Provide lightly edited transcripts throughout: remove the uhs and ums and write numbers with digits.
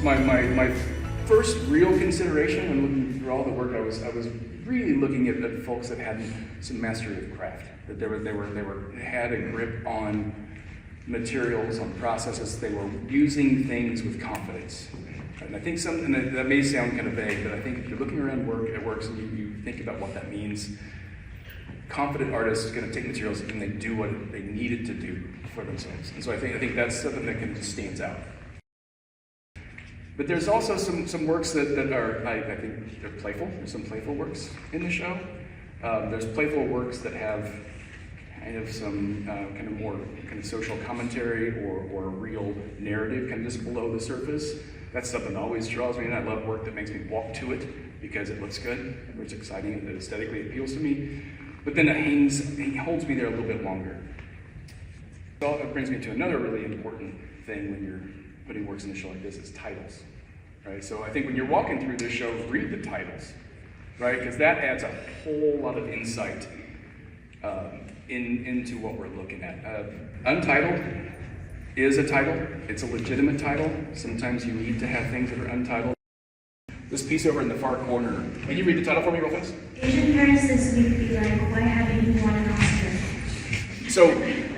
my first real consideration when looking through all the work, I was really looking at folks that had some mastery of craft, that they had a grip on materials, on processes. They were using things with confidence. And I think something that may sound kind of vague, but I think if you're looking around at works and you think about what that means, confident artists are going to take materials and they do what they needed to do for themselves. And so I think that's something that kind of stands out. But there's also some works that are, I think they're playful. There's some playful works in the show. There's playful works that have kind of some kind of more kind of social commentary or real narrative kind of just below the surface. That's something that always draws me in. I love work that makes me walk to it because it looks good, it's exciting, and aesthetically appeals to me. But then it holds me there a little bit longer. So it brings me to another really important thing when you're putting works in a show like this, is titles, right? So I think when you're walking through this show, read the titles, right? Because that adds a whole lot of insight into what we're looking at. Untitled is a title. It's a legitimate title. Sometimes you need to have things that are untitled. This piece over in the far corner. Can you read the title for me real fast? Asian parents this week be like, why haven't you won an Oscar? So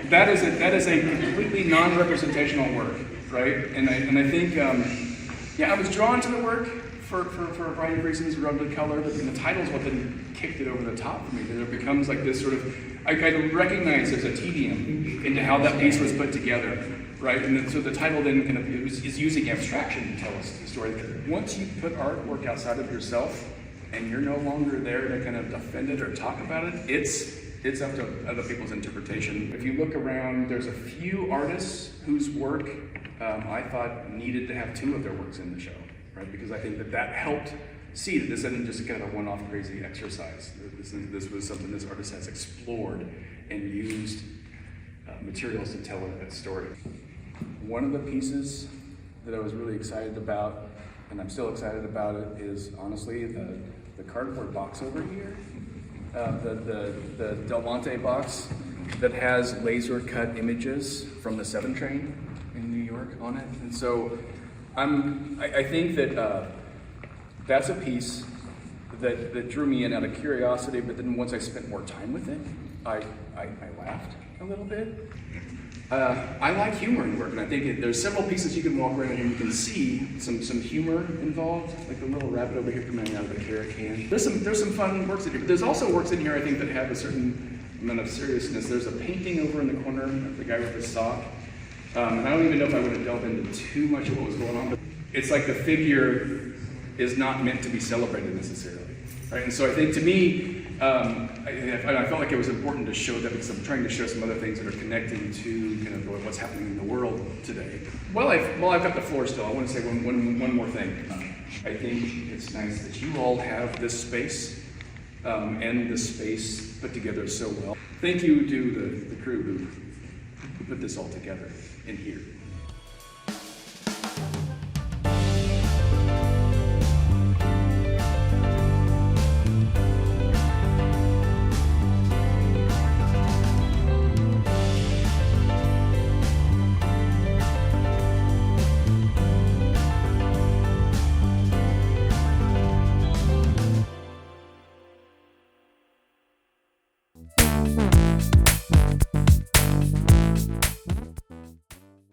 that is a completely non-representational work, right? And I think, I was drawn to the work for a variety of reasons, rubbed color, but the title's what then kicked it over the top for me. That it becomes like this sort of, I kind of recognize there's a tedium into how that piece was put together, right? And then, so the title then kind of is using abstraction to tell us the story. Once you put artwork outside of yourself and you're no longer there to kind of defend it or talk about it, it's up to other people's interpretation. If you look around, there's a few artists whose work I thought needed to have two of their works in the show, right? Because I think that helped see that this isn't just kind of a one-off crazy exercise. This was something this artist has explored and used materials to tell a story. One of the pieces that I was really excited about, and I'm still excited about it, is honestly the cardboard box over here. The Del Monte box that has laser cut images from the 7 train in New York on it. And so I think that that's a piece that drew me in out of curiosity, but then once I spent more time with it, I laughed a little bit. I like humor in work, and I think there's several pieces you can walk around here and you can see some humor involved, like the little rabbit over here coming out of the carrot can. There's some fun works in here, but there's also works in here I think that have a certain amount of seriousness. There's a painting over in the corner of the guy with the sock, and I don't even know if I would have delved into too much of what was going on, but it's like the figure is not meant to be celebrated necessarily, right? And so I think to me, I felt like it was important to show that because I'm trying to show some other things that are connecting to kind of what's happening in the world today. Well, I've got the floor still. I want to say one more thing. I think it's nice that you all have this space and the space put together so well. Thank you to the crew who put this all together in here.